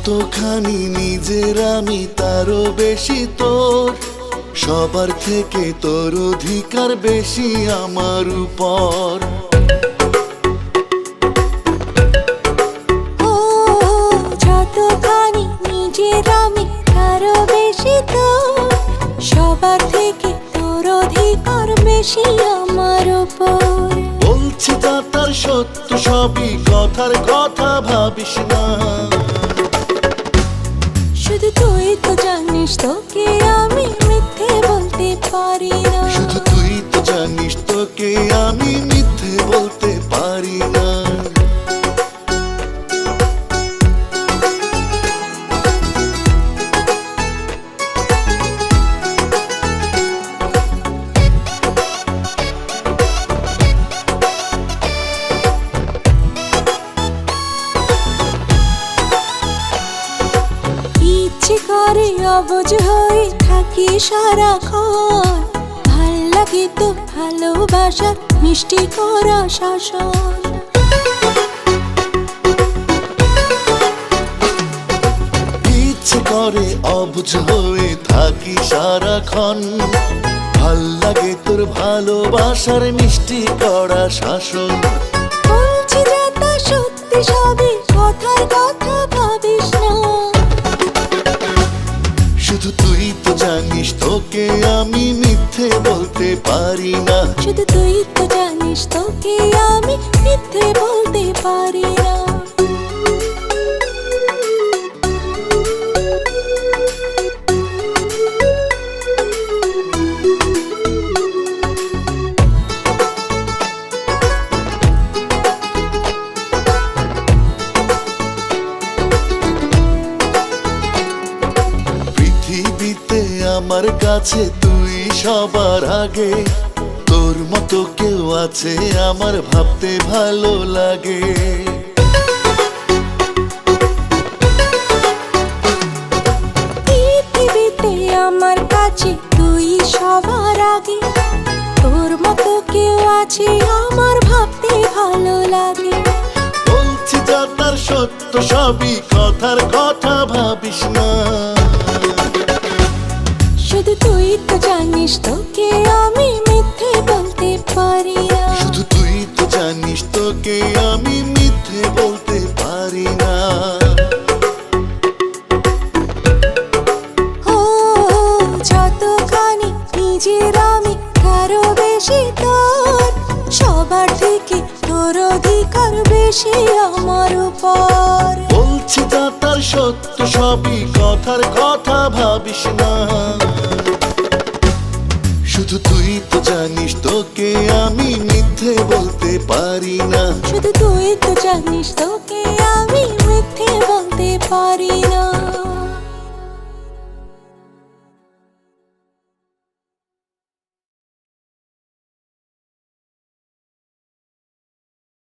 যতখানি নিজের আমি তারও বেশি তোর, সবার থেকে তোর অধিকার বেশি আমার উপর। ও যতখানি নিজের আমি তারও বেশি তোর, সবার থেকে তোর অধিকার বেশি আমার উপর। বলছি তা তার সত্য সবই, কথার কথা ভাবিস না। শুধু তুই তো জানিস তোকে আমি মিথ্যে বলতে পারি না। শুধু তুই তো জানিস তোকে আমি মিথ্যে বলতে পারি না। ইচ্ছে করে অবুঝ হয়ে থাকি সারাক্ষণ, ভাল লাগে তো ভালোবাসার মিষ্টি করা শাসন। ইচ্ছে করে অবুঝ হয়ে থাকি সারাক্ষণ, ভাল লাগে তোর ভালোবাসার মিষ্টি করা শাসন। বলছি যে তা সত্যি সবই, কথার কথা ভাবিস না। শুধু তুই তো জানিস তোকে আমি মিথ্যে বলতে পারি না। শুধু তুই তো জানিস তোকে আমি মিথ্যে বলতে পারি না। পৃথিবীতে আমার কাছে তুই সবার আগে, তোর মতো কেউ আছে আমার ভাবতে ভালো লাগে। পৃথিবীতে আমার কাছে তুই সবার আগে, তোর মতো কেউ আছে আমার ভাবতে ভালো লাগে। বলছি যা তার সত্য সবই, কথার কথা ভাবিস না। শুধু তুই তো জানিস তোকে আমি মিথ্যে বলতে পারি না। শুধু তুই তো জানিস তোকে আমি মিথ্যে বলতে পারি না। ও যতখানি নিজের আমি কারো বেশি তোর, সবার থেকে তোর অধিকার বেশি আমার উপর। বলছি তা তার সত্য সবই, কথার কথা ভাবিস না। শুধু তুই তো জানিস তোকে আমি মিথ্যে বলতে পারি না। শুধু তুই তো জানিস তোকে আমি মিথ্যে বলতে পারি না।